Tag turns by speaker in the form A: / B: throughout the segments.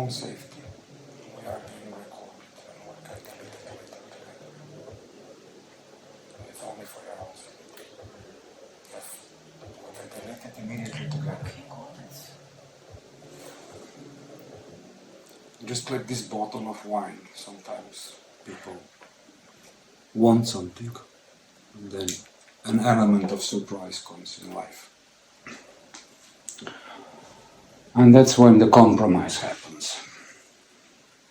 A: own safety. We are being recorded and we're going to leave it together. It's only for your own safety. Yes. We can delete it immediately together. Just like this bottle of wine, sometimes people want something, and then an element of surprise comes in life. And that's when the compromise happens.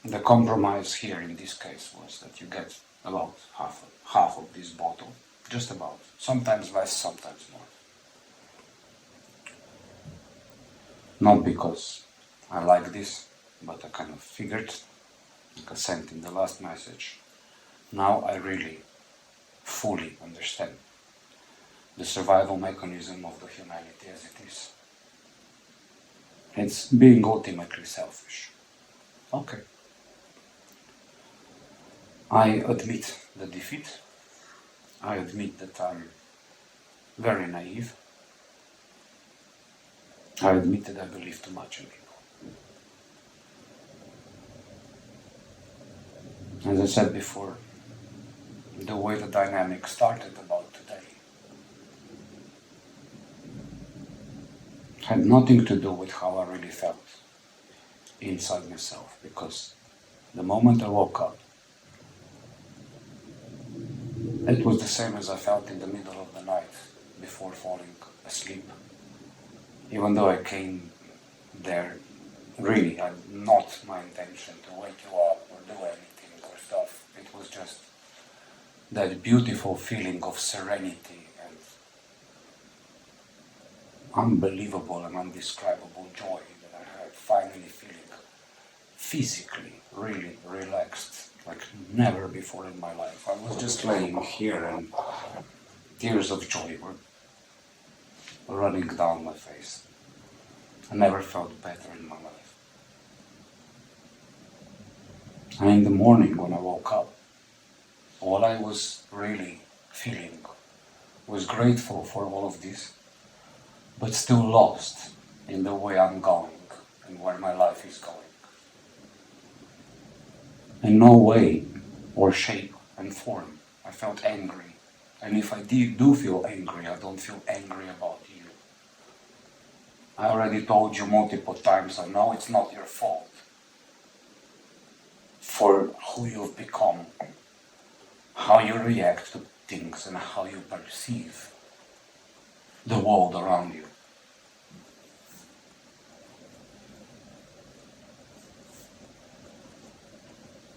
A: The compromise here in this case was that you get about half of this bottle, just about, sometimes less, sometimes more. Not because I like this, but I kind of figured, like I sent in the last message, now I really fully understand the survival mechanism of the humanity as it is. It's being ultimately selfish. Okay. I admit the defeat. I admit that I'm very naive. I admit that I believe too much in people. As I said before, the way the dynamic started about today had nothing to do with how I really felt inside myself, because the moment I woke up, it was the same as I felt in the middle of the night before falling asleep. Even though I came there, really had not my intention to wake you up or do anything or stuff. It was just that beautiful feeling of serenity and unbelievable and undescribable joy that I had, finally feeling physically really relaxed, like never before in my life. I was just laying here and tears of joy were running down my face. I never felt better in my life. And in the morning when I woke up, all I was really feeling was grateful for all of this, but still lost in the way I'm going and where my life is going. In no way or shape and form I felt angry. And if I do feel angry, I don't feel angry about you. I already told you multiple times, I know it's not your fault for who you've become, how you react to things and how you perceive the world around you.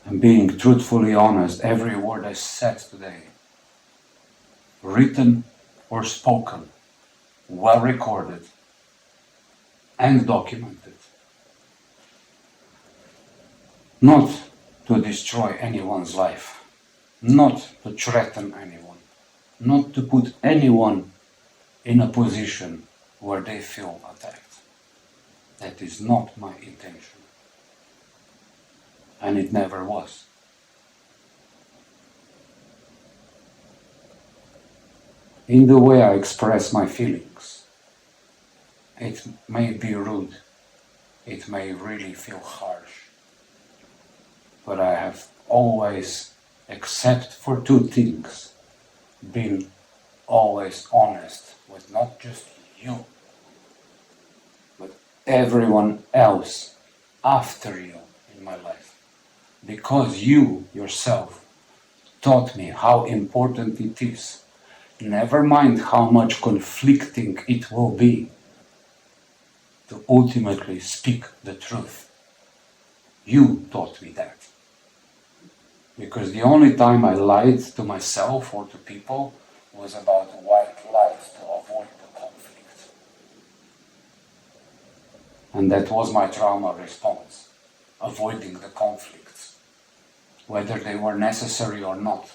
A: And being truthfully honest, every word I said today, written or spoken, well recorded and documented, not to destroy anyone's life, not to threaten anyone, not to put anyone in a position where they feel attacked. That is not my intention. And it never was. In the way I express my feelings, it may be rude, it may really feel harsh, but I have always, except for two things, been always honest with not just you, but everyone else after you in my life. Because you yourself taught me how important it is, never mind how much conflicting it will be, to ultimately speak the truth. You taught me that. Because the only time I lied to myself or to people was about white lies to avoid the conflict. And that was my trauma response, avoiding the conflicts, whether they were necessary or not.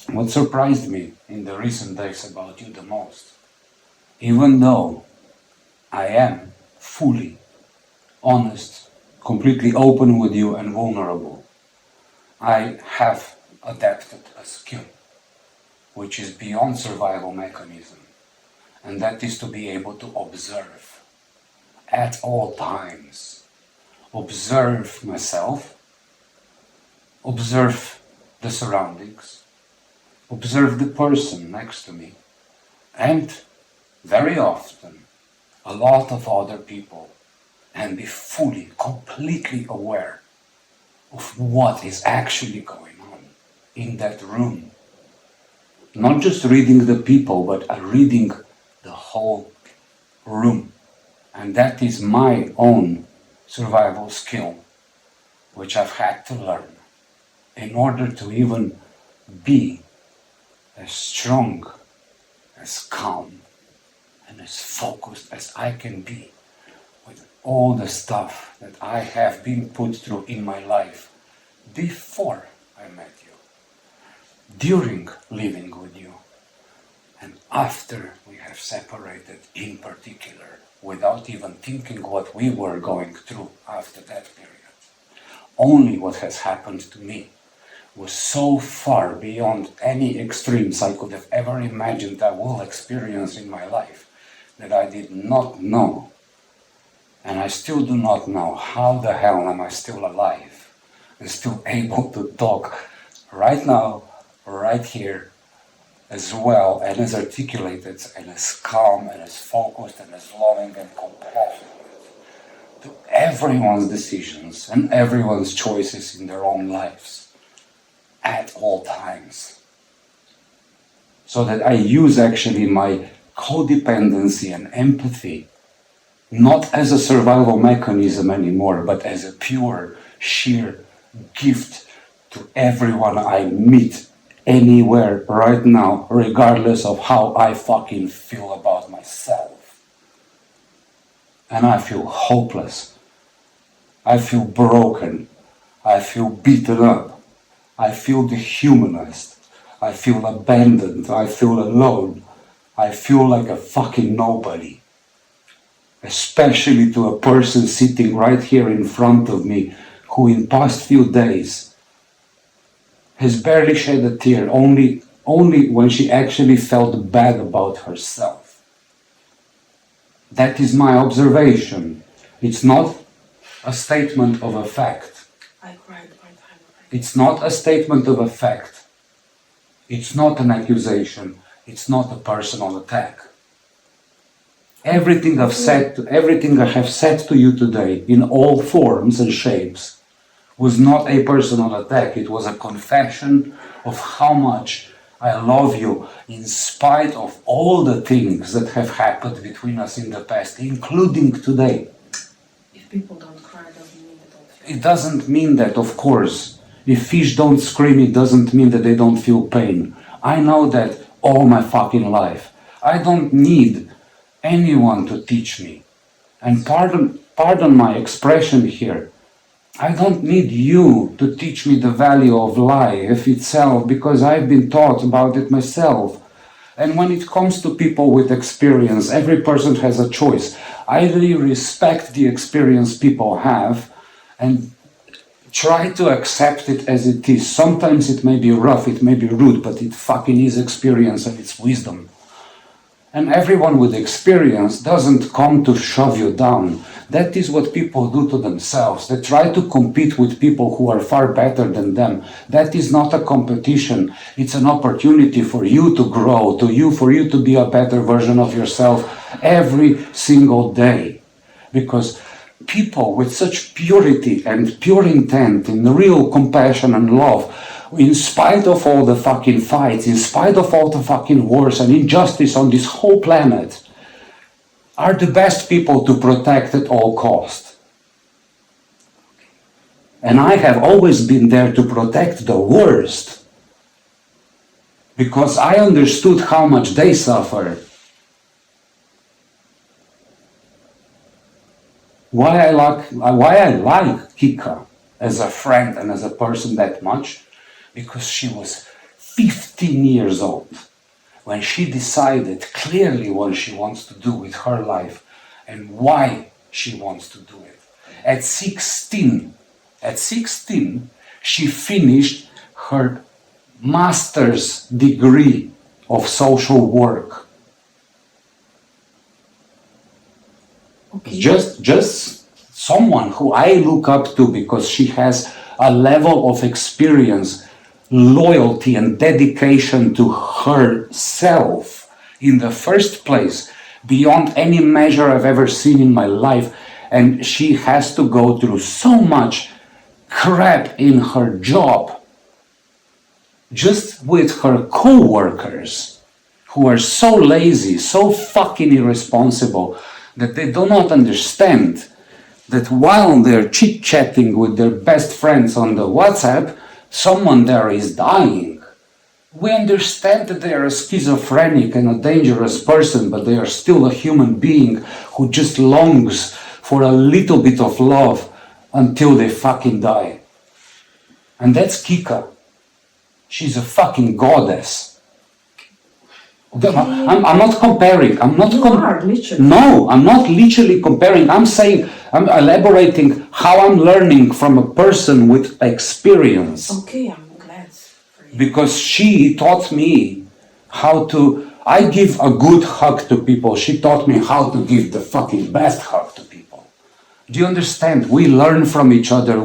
A: What surprised me in the recent days about you the most, even though I am fully honest, completely open with you and vulnerable, I have adapted a skill which is beyond survival mechanism, and that is to be able to observe at all times. Observe myself, observe the surroundings, observe the person next to me, and very often a lot of other people, and be fully, completely aware of what is actually going on in that room. Not just reading the people, but reading the whole room. And that is my own survival skill, which I've had to learn in order to even be as strong, as calm, and as focused as I can be with all the stuff that I have been put through in my life before I met you, during living with you, and after we have separated in particular, without even thinking what we were going through after that period. Only what has happened to me was so far beyond any extremes I could have ever imagined I will experience in my life that I did not know, and I still do not know how the hell am I still alive and still able to talk right now, right here, as well and as articulated and as calm and as focused and as loving and compassionate to everyone's decisions and everyone's choices in their own lives at all times. So that I use actually my codependency and empathy not as a survival mechanism anymore, but as a pure, sheer gift to everyone I meet anywhere right now, regardless of how I fucking feel about myself. And I feel hopeless. I feel broken. I feel beaten up. I feel dehumanized. I feel abandoned. I feel alone. I feel like a fucking nobody. Especially to a person sitting right here in front of me who in past few days has barely shed a tear, only when she actually felt bad about herself. That is my observation. It's not a statement of a fact.
B: I cried my time.
A: It's not a statement of a fact. It's not an accusation. It's not a personal attack. Everything I have said to you today, in all forms and shapes, was not a personal attack. It was a confession of how much I love you in spite of all the things that have happened between us in the past, including today.
B: If people don't cry, doesn't mean they don't feel.
A: It doesn't mean that, of course. If fish don't scream, it doesn't mean that they don't feel pain. I know that all my fucking life. I don't need anyone to teach me. And pardon my expression here. I don't need you to teach me the value of life itself, because I've been taught about it myself. And when it comes to people with experience, every person has a choice. I really respect the experience people have and try to accept it as it is. Sometimes it may be rough, it may be rude, but it fucking is experience and it's wisdom. And everyone with experience doesn't come to shove you down. That is what people do to themselves. They try to compete with people who are far better than them. That is not a competition. It's an opportunity for you to grow, for you to be a better version of yourself every single day. Because people with such purity and pure intent and real compassion and love, in spite of all the fucking fights, in spite of all the fucking wars and injustice on this whole planet, are the best people to protect at all cost. And I have always been there to protect the worst, because I understood how much they suffer. Why I like Kika as a friend and as a person that much? Because she was 15 years old when she decided clearly what she wants to do with her life and why she wants to do it. At 16, she finished her master's degree of social work.
B: Okay.
A: Just someone who I look up to because she has a level of experience, loyalty, and dedication to herself in the first place, beyond any measure I've ever seen in my life. And she has to go through so much crap in her job, just with her co-workers, who are so lazy, so fucking irresponsible, that they do not understand that while they're chit-chatting with their best friends on the WhatsApp, someone there is dying. We understand that they are a schizophrenic and a dangerous person, but they are still a human being who just longs for a little bit of love until they fucking die. And that's Kika. She's a fucking goddess.
B: Okay.
A: I'm not comparing.
B: You are, literally.
A: No, I'm not literally comparing. I'm saying, I'm elaborating how I'm learning from a person with experience.
B: Okay, I'm glad for you.
A: Because she taught me how to. I give a good hug to people. She taught me how to give the fucking best hug to people. Do you understand? We learn from each other.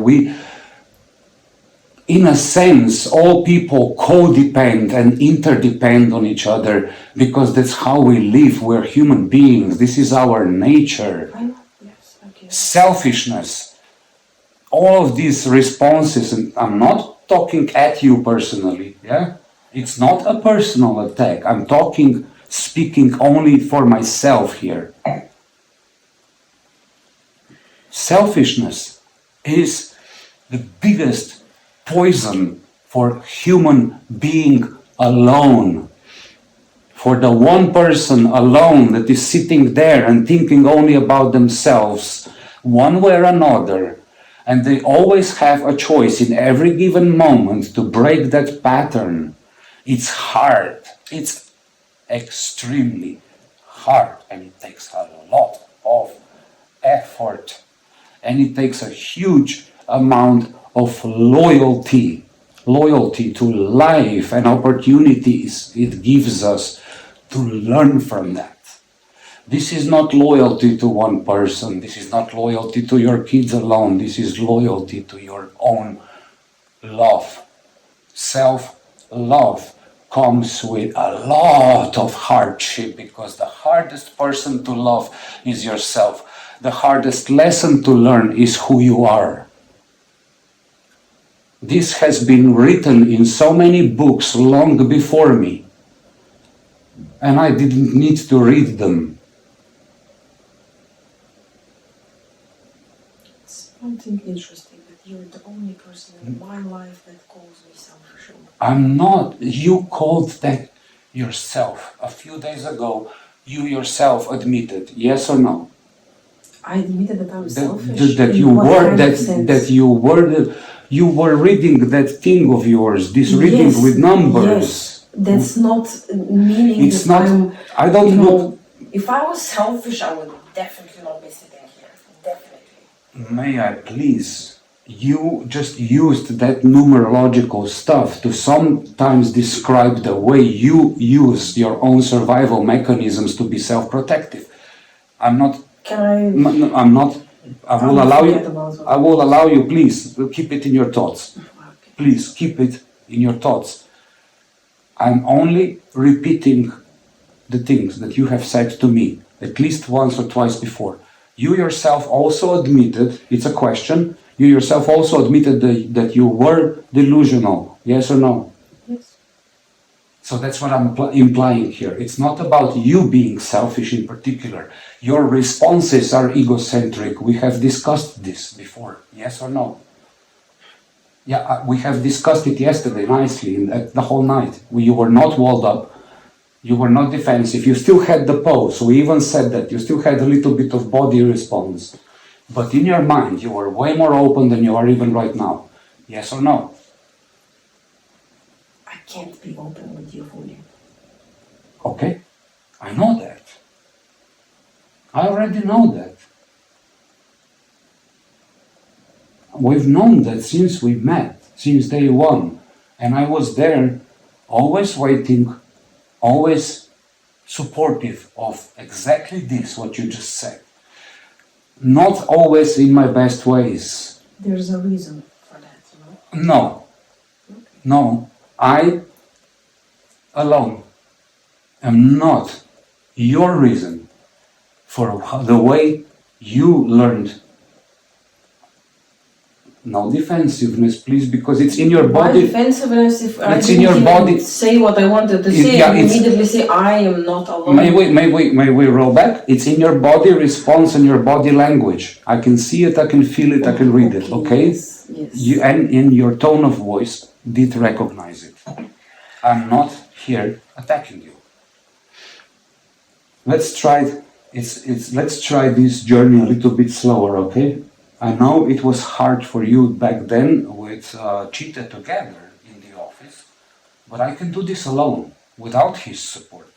A: In a sense, all people codepend and interdepend on each other because that's how we live. We're human beings. This is our nature.
B: I know, yes, okay.
A: Selfishness. All of these responses, and I'm not talking at you personally, yeah? It's not a personal attack. I'm speaking only for myself here. Selfishness is the biggest poison for human being alone. For the one person alone that is sitting there and thinking only about themselves, one way or another, and they always have a choice in every given moment to break that pattern. It's hard. It's extremely hard, and it takes a lot of effort, and it takes a huge amount of loyalty to life and opportunities it gives us to learn from that. This is not loyalty to one person. This is not loyalty to your kids alone. This is loyalty to your own love. Self-love comes with a lot of hardship because the hardest person to love is yourself. The hardest lesson to learn is who you are. This has been written in so many books long before me, and I didn't need to read them.
B: It's something interesting that you're the only person in my life that calls me selfish.
A: I'm not. You called that yourself. A few days ago, you yourself admitted, yes or no?
B: I admitted that I'm selfish.
A: You were reading that thing of yours, this reading
B: Yes,
A: with numbers.
B: Yes, that's not meaning
A: It's
B: that
A: not.
B: I'm.
A: I don't know.
B: If I was selfish, I would definitely not be sitting here. Definitely.
A: May I please? You just used that numerological stuff to sometimes describe the way you use your own survival mechanisms to be self-protective. I'm not.
B: Can I?
A: I'm not. I will allow you.
B: About
A: I will allow you. Please keep it in your thoughts.
B: Okay.
A: Please keep it in your thoughts. I'm only repeating the things that you have said to me at least once or twice before. You yourself also admitted, it's a question, you yourself also admitted that you were delusional. Yes or no?
B: Yes.
A: So that's what I'm implying here. It's not about you being selfish in particular. Your responses are egocentric. We have discussed this before. Yes or no? Yeah, we have discussed it yesterday nicely, the whole night. You were not walled up. You were not defensive. You still had the pose. We even said that. You still had a little bit of body response. But in your mind, you were way more open than you are even right now. Yes or no?
B: I can't be open with you fully.
A: Okay, I know that. I already know that. We've known that since we met, since day one. And I was there, always waiting, always supportive of exactly this, what you just said. Not always in my best ways.
B: There's a reason for that, you know?
A: No. No. I alone am not your reason for the way you learned. No defensiveness, please, because it's in your
B: Why
A: body.
B: defensiveness if I
A: It's
B: didn't
A: in your
B: even
A: body.
B: say what I wanted to say
A: Yeah,
B: and
A: it's-
B: immediately say I am not alone?
A: May we roll back? It's in your body response and your body language. I can see it, I can feel it, I can read it, okay?
B: Yes, yes.
A: You, and in your tone of voice, did recognize it. I'm not here attacking you. Let's try let's try this journey a little bit slower, okay? I know it was hard for you back then with cheated together in the office, but I can do this alone without his support.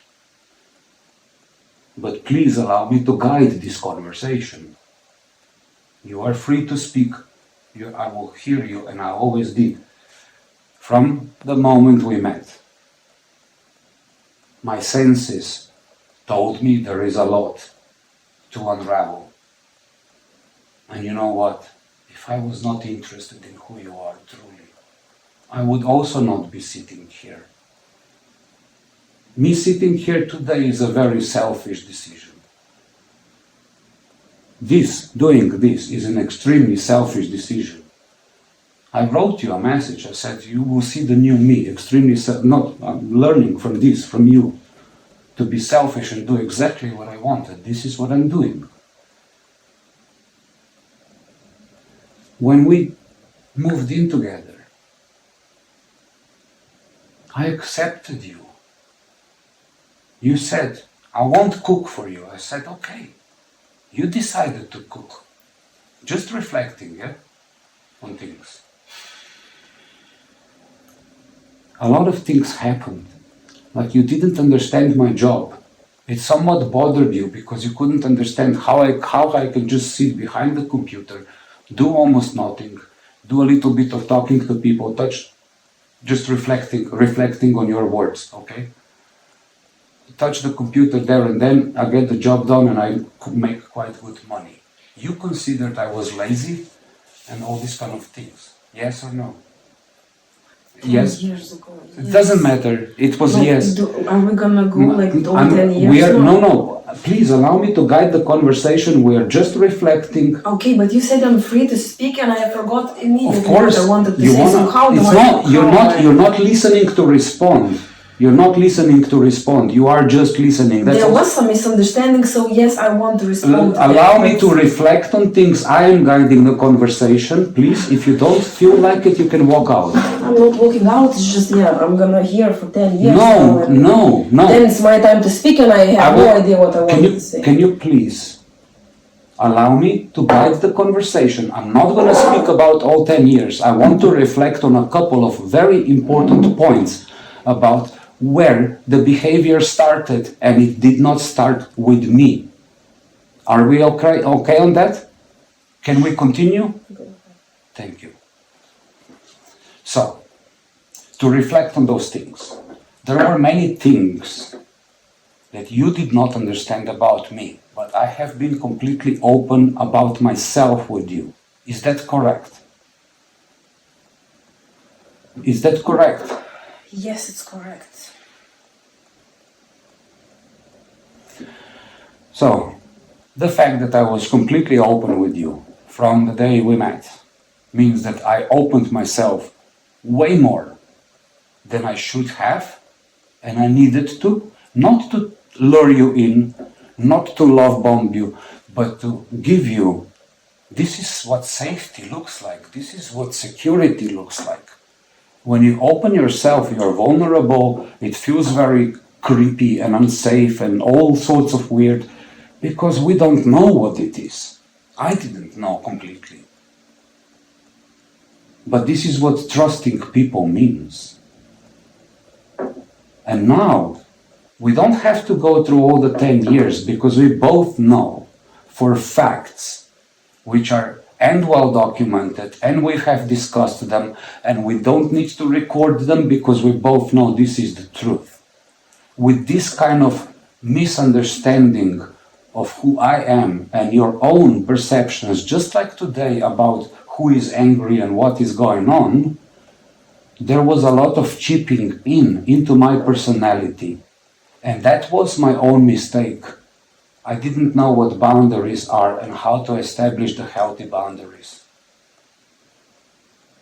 A: But please allow me to guide this conversation. You are free to speak. I will hear you, and I always did. From the moment we met, my senses told me there is a lot to unravel. And you know what? If I was not interested in who you are truly, I would also not be sitting here. Me sitting here today is a very selfish decision. Doing this is an extremely selfish decision. I wrote you a message. I said, you will see the new me, I'm learning from this, from you, to be selfish and do exactly what I wanted. This is what I'm doing. When we moved in together, I accepted you. You said, I won't cook for you. I said, okay. You decided to cook. Just reflecting, yeah, on things. A lot of things happened. Like you didn't understand my job. It somewhat bothered you because you couldn't understand how I can just sit behind the computer, do almost nothing, do a little bit of talking to people, just reflecting on your words, okay? Touch the computer there and then, I get the job done and I could make quite good money. You considered I was lazy and all these kind of things. Yes or no?
B: 10
A: Yes.
B: years ago.
A: It
B: Yes.
A: doesn't matter. It was yes.
B: Are we gonna go like all
A: I'm-
B: 10 years?
A: we are,
B: now?
A: no. Please allow me to guide the conversation. We are just reflecting.
B: Okay, but you said I'm free to speak and I forgot immediately
A: Of course,
B: what I wanted to
A: you
B: say. So
A: wanna.
B: how do
A: It's
B: I?
A: not. You're
B: how
A: not.
B: I-
A: You're not listening to respond. You're not listening to respond. You are just listening. That's
B: There
A: all.
B: was some misunderstanding, so yes, I want to respond. to
A: Allow
B: that,
A: me
B: but-
A: to reflect on things. I am guiding the conversation. Please, if you don't feel like it, you can walk out.
B: I'm not walking out. It's just I'm gonna hear for 10 years. now,
A: No,
B: and
A: no, no.
B: Then it's my time to speak, and I have no idea what I want to say.
A: Can you please allow me to guide the conversation? I'm not going to speak about all 10 years. I want to reflect on a couple of very important points about where the behavior started, and it did not start with me. Are we okay on that? Can we continue? Thank you. So, to reflect on those things, there were many things that you did not understand about me, but I have been completely open about myself with you. Is that correct? Is that correct?
B: Yes, it's correct.
A: So, the fact that I was completely open with you from the day we met means that I opened myself way more than I should have, and I needed to, not to lure you in, not to love bomb you, but to give you, this is what safety looks like, this is what security looks like. When you open yourself, you're vulnerable, it feels very creepy and unsafe and all sorts of weird, because we don't know what it is. I didn't know completely. But this is what trusting people means. And now, we don't have to go through all the 10 years because we both know for facts, which are and well documented, and we have discussed them, and we don't need to record them because we both know this is the truth. With this kind of misunderstanding of who I am and your own perceptions, just like today, about who is angry and what is going on, there was a lot of chipping into my personality. And that was my own mistake. I didn't know what boundaries are and how to establish the healthy boundaries.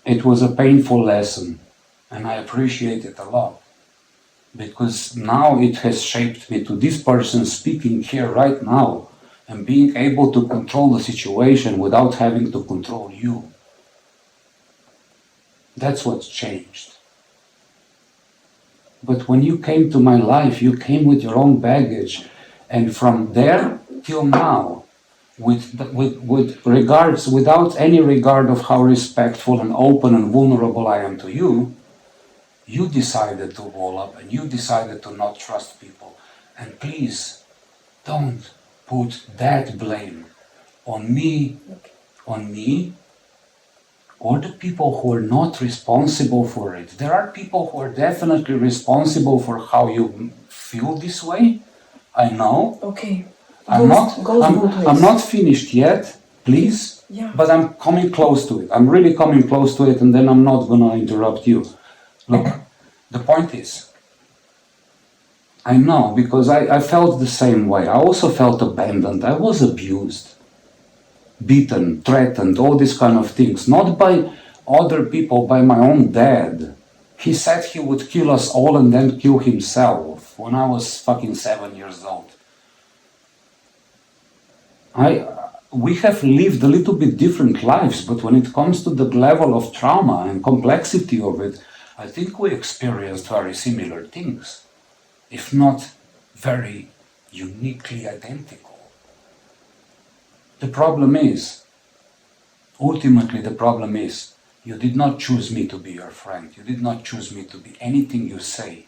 A: It was a painful lesson, and I appreciate it a lot, because now it has shaped me to this person speaking here right now and being able to control the situation without having to control you. That's what's changed. But when you came to my life, you came with your own baggage, and from there till now, with regards, without any regard of how respectful and open and vulnerable I am to you, you decided to wall up and you decided to not trust people. And please, don't put that blame on me, or the people who are not responsible for it. There are people who are definitely responsible for how you feel this way. I know.
B: Okay.
A: I'm
B: Goes
A: not finished yet, please.
B: Yeah.
A: But I'm coming close to it. I'm really coming close to it, and then I'm not gonna interrupt you. Look, the point is, I know, because I felt the same way. I also felt abandoned. I was abused, beaten, threatened, all these kind of things. Not by other people, by my own dad. He said he would kill us all and then kill himself when I was fucking 7 years old. We have lived a little bit different lives, but when it comes to the level of trauma and complexity of it, I think we experienced very similar things, if not very uniquely identical. The problem is, ultimately the problem is, you did not choose me to be your friend. You did not choose me to be anything you say.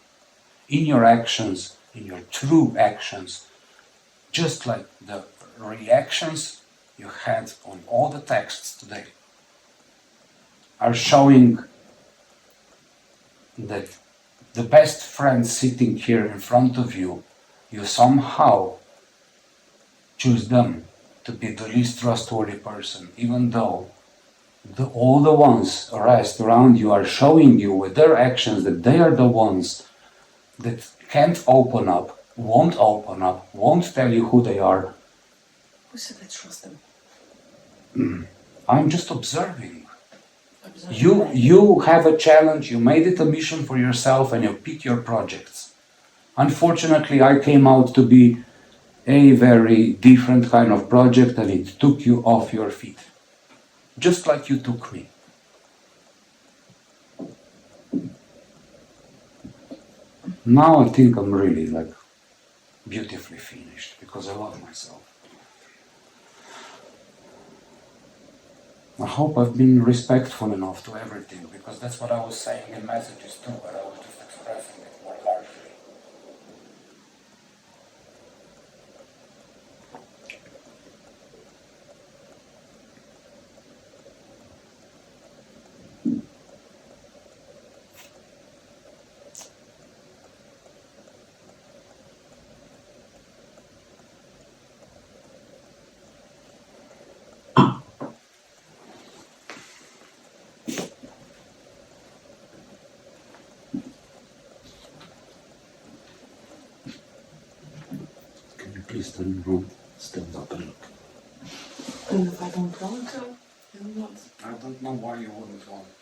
A: In your actions, in your true actions, just like the reactions you had on all the texts today, are showing that the best friend sitting here in front of you, you somehow choose them to be the least trustworthy person, even though all the ones rest around you are showing you with their actions that they are the ones that can't open up, won't tell you who they are.
B: Who said I trust them?
A: I'm just observing. You have a challenge, you made it a mission for yourself, and you pick your projects. Unfortunately, I came out to be a very different kind of project, and it took you off your feet. Just like you took me. Now I think I'm really beautifully finished, because I love myself. I hope I've been respectful enough to everything, because that's what I was saying in messages too, but I was just expressing it more harshly. Can you please turn around, stand up and look?
B: And if I don't want to, then what?
A: I don't know why you wouldn't want to.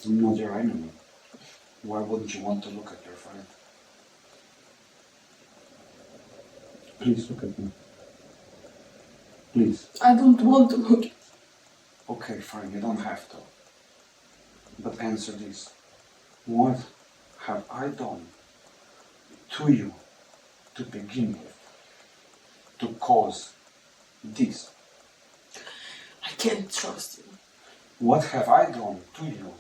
A: I'm not your enemy. Why wouldn't you want to look at your friend? Please look at me. Please.
B: I don't want to look.
A: Okay, fine, you don't have to. But answer this. What have I done to you to begin with to cause this?
B: I can't trust you.
A: What have I done to you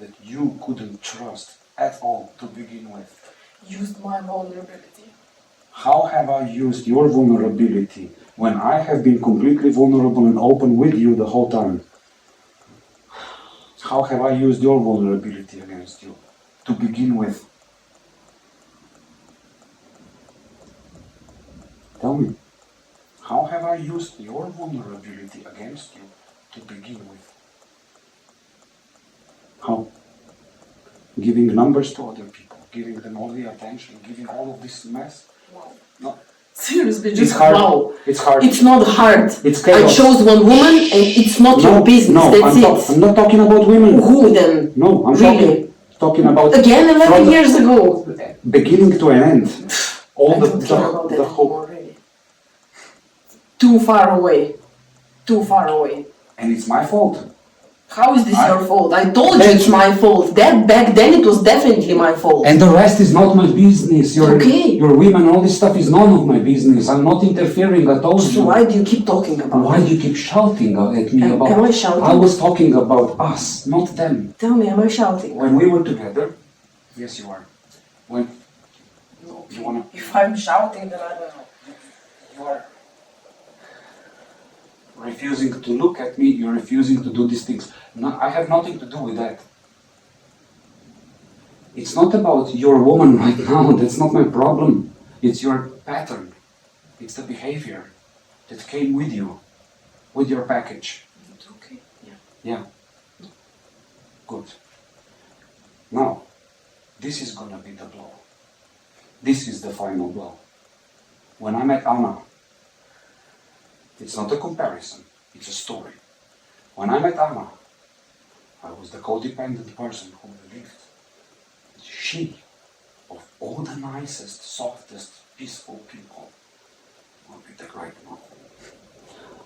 A: that you couldn't trust at all to begin with?
B: Used my vulnerability.
A: How have I used your vulnerability when I have been completely vulnerable and open with you the whole time? How have I used your vulnerability against you to begin with? Tell me, how have I used your vulnerability against you to begin with? How? Giving numbers to other people, giving them all the attention, giving all of this mess?
B: Wow.
A: No.
B: Seriously,
A: It's
B: just
A: hard.
B: wow.
A: It's hard.
B: It's not hard.
A: It's
B: I
A: chaos.
B: chose one woman and it's not your business.
A: No,
B: That's
A: I'm not talking about women.
B: Who then?
A: No, I'm
B: Really?
A: talking about
B: Again, 11 years ago.
A: beginning to an end. All
B: I don't care about that
A: the whole,
B: anymore, really. Too far away. Too far away.
A: and it's my fault.
B: How is this your fault? I told you it's my fault. That back then it was definitely my fault.
A: And the rest is not my business.
B: Okay.
A: Your women, all this stuff is none of my business. I'm not interfering. I told
B: So
A: you.
B: why do you keep talking about
A: Why
B: it?
A: do you keep shouting at me about?
B: Am I shouting?
A: I was talking about us, not them.
B: Tell me, am I shouting?
A: When we were together, yes, you are. When you wanna,
B: If I'm shouting, then I don't know.
A: you are refusing to look at me. You're refusing to do these things. No, I have nothing to do with that. It's not about your woman right now. That's not my problem. It's your pattern. It's the behavior that came with you, with your package.
B: It's okay. Yeah.
A: Yeah. Good. Now, this is gonna be the blow. This is the final blow. When I met Anna, it's not a comparison, it's a story. When I met Anna, I was the codependent person who believed that she, of all the nicest, softest, peaceful people, would be the great one.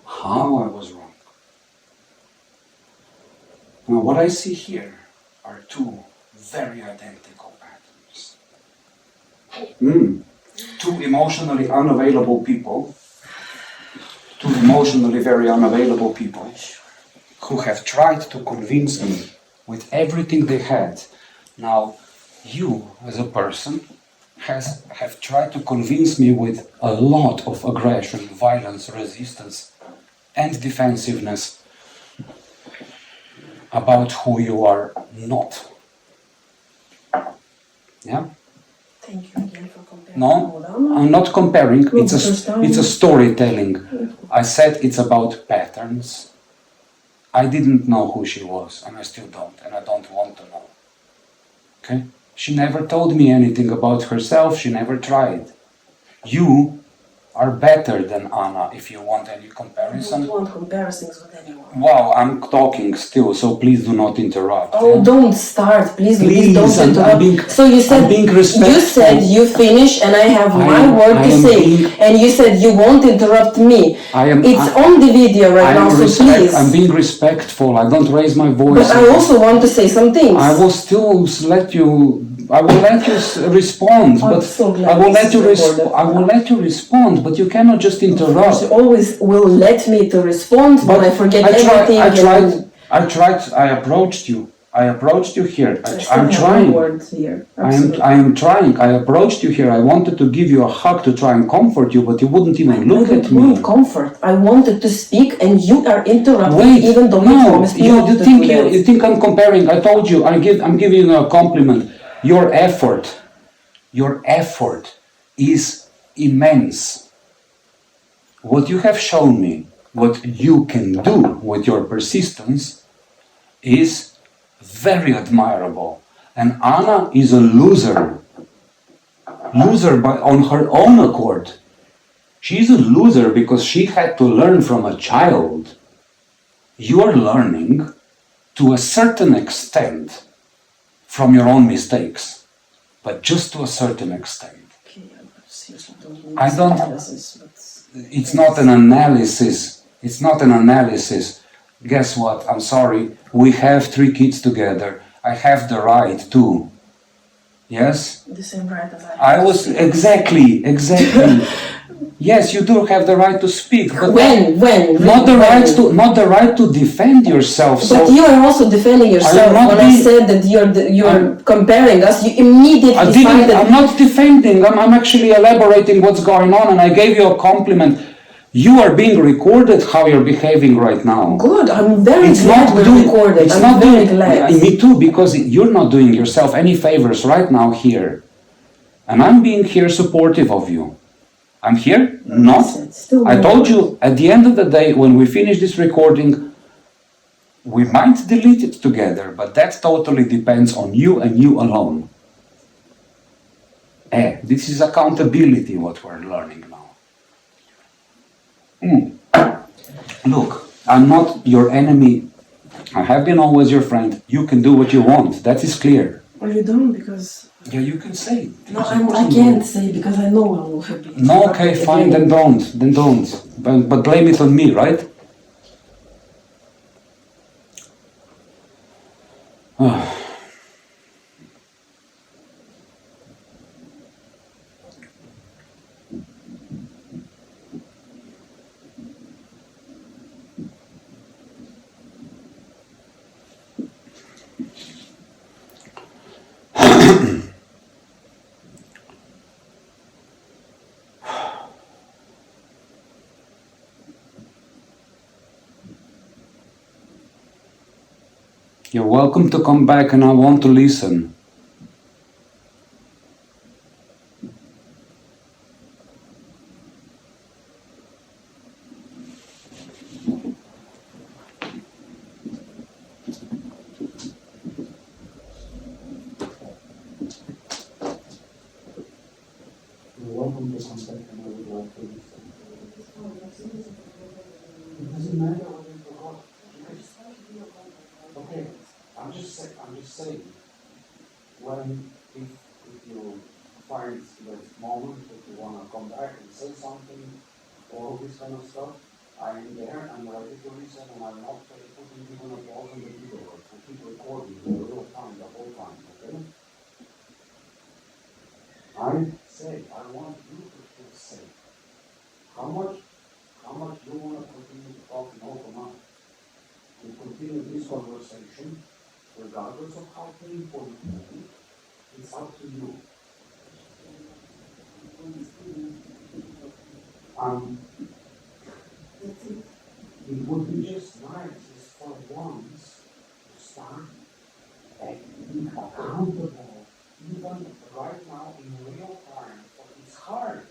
A: How I was wrong. Now what I see here are two very identical patterns. Two emotionally unavailable people, two emotionally very unavailable people who have tried to convince me with everything they had. Now, you as a person have tried to convince me with a lot of aggression, violence, resistance, and defensiveness about who you are not. Yeah?
B: Thank you again for comparing.
A: No, I'm not comparing.
B: No,
A: It's a storytelling. I said it's about patterns. I didn't know who she was, and I still don't, and I don't want to know. Okay? She never told me anything about herself. She never tried. You are better than Anna if you want any
B: I
A: comparison.
B: don't want comparisons with anyone.
A: Wow, I'm talking still, so please do not interrupt.
B: Oh,
A: yeah?
B: don't start, please.
A: Please,
B: don't
A: I'm
B: interrupt.
A: being-
B: So you said
A: I'm being respectful.
B: you said you finish, and I have my word
A: I
B: to
A: am
B: say,
A: being-
B: and you said you won't interrupt me. It's
A: I-
B: on the video right now, so please.
A: I'm being respectful. I don't raise my voice.
B: But I also want to say some things.
A: I will still let you. I will let you respond,
B: I'm
A: but
B: so glad
A: I will
B: this
A: let
B: is
A: you.
B: recorded.
A: I will let you respond, but you cannot just
B: You
A: interrupt.
B: always will let me to respond when I forget everything.
A: I approached you. I approached you here.
B: I still
A: I'm
B: have
A: trying.
B: my word here.
A: I am trying. I approached you here. I wanted to give you a hug to try and comfort you, but you wouldn't even look
B: I
A: at
B: don't
A: me.
B: want comfort. I wanted to speak, and you are interrupting,
A: Wait,
B: even though you
A: no,
B: promised me
A: you
B: not to
A: think
B: do that.
A: you think I'm comparing? I told you. I'm giving you a compliment. Your effort is immense. What you have shown me, what you can do with your persistence, is very admirable. And Anna is a loser. Loser on her own accord. She's a loser because she had to learn from a child. You are learning to a certain extent from your own mistakes, but just to a certain extent.
B: Okay, I seriously don't need
A: I
B: this
A: don't-
B: analysis, but
A: It's not an analysis. It's not an analysis. Guess what? I'm sorry. We have 3 kids together. I have the right to. Yes?
B: the same right as
A: I was exactly. Yes, you do have the right to speak, but
B: When?
A: not the right to defend yourself.
B: But
A: So
B: you are also defending yourself.
A: not
B: When I
A: being-
B: said that you're comparing us, you immediately started.
A: I'm not defending. I'm actually elaborating what's going on, and I gave you a compliment. You are being recorded how you're behaving right now.
B: Good. I'm very glad we're recorded.
A: It's
B: I'm
A: not
B: very
A: doing,
B: glad.
A: Me too, because you're not doing yourself any favors right now here. And I'm being here supportive of you. I'm here?
B: No,
A: Not.
B: still
A: I
B: no
A: told
B: words.
A: you, at the end of the day, when we finish this recording, we might delete it together, but that totally depends on you and you alone. This is accountability, what we're learning now. Look, I'm not your enemy. I have been always your friend. You can do what you want. That is clear.
B: Or you don't, because...
A: Yeah, you can say.
B: No, I can't say, because I know I will be...
A: No, okay, fine, then don't. Then don't. But blame it on me, right? You're welcome to come back and I want to listen. You're welcome to come back and I would like to listen. It doesn't matter what you forgot. Okay, I'm just saying, if you find this moment that you want to come back and say something, all this kind of stuff, I am there, I'm ready to listen, and I'm not putting you on a pause on the video. I keep recording in real time, the whole time, okay? I say, I want you to feel safe. How much you want to continue to talk and open up? To continue this conversation, regardless of how painful it may be, it's up to you. It would be just nice just for once to start being accountable, even right now in real time, but it's hard.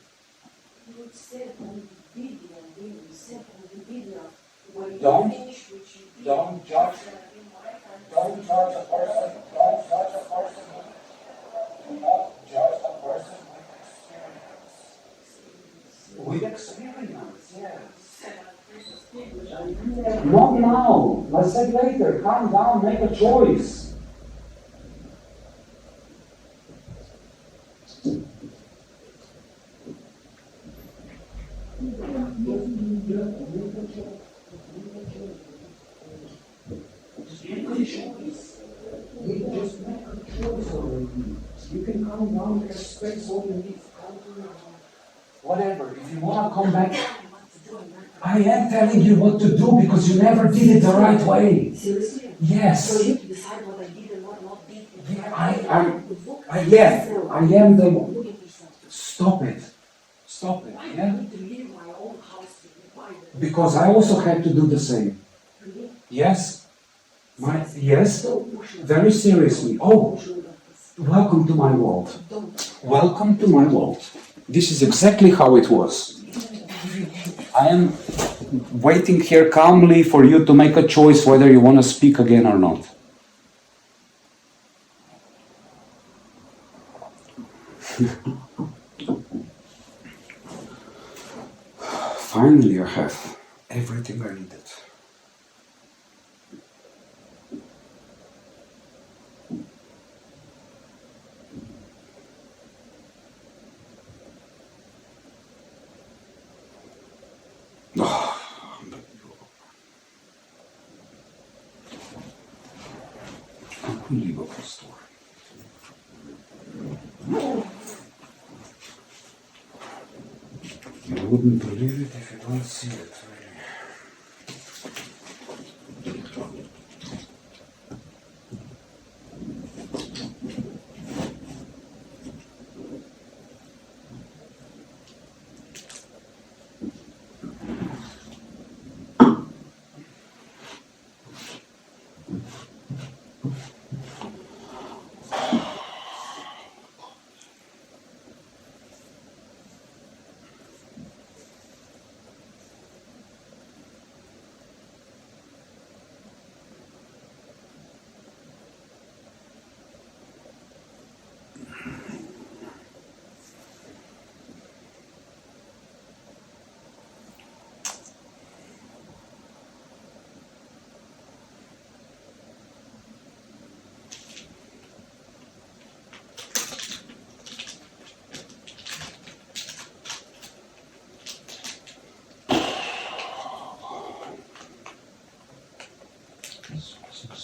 B: You said on the video, you said on the video, when you finish, which you did,
A: Don't judge. Don't judge a person. Don't judge a person. Do not judge a person with experience, yes. Not now. Let's say later. Calm down. Make a choice. Just make a choice already. You can calm down, there's space, all you need whatever. If you want to come back, I am telling you what to do because you never did it the right way.
B: Seriously?
A: Yes.
B: So you decide what I did and what not did.
A: Yeah, I am the. Stop it. Stop it.
B: I
A: Yeah.
B: need to leave my own house.
A: Because I also had to do the same.
B: Really?
A: Yes. Yes. Very seriously. Oh, welcome to my world. Welcome to my world. This is exactly how it was. I am waiting here calmly for you to make a choice whether you want to speak again or not. Finally, I have everything I needed. Unbelievable story. You wouldn't believe it if you don't see it, really.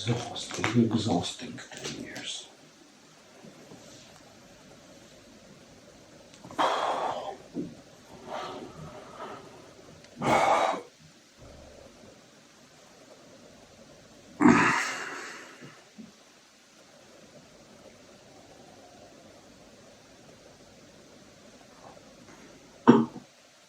A: exhausting to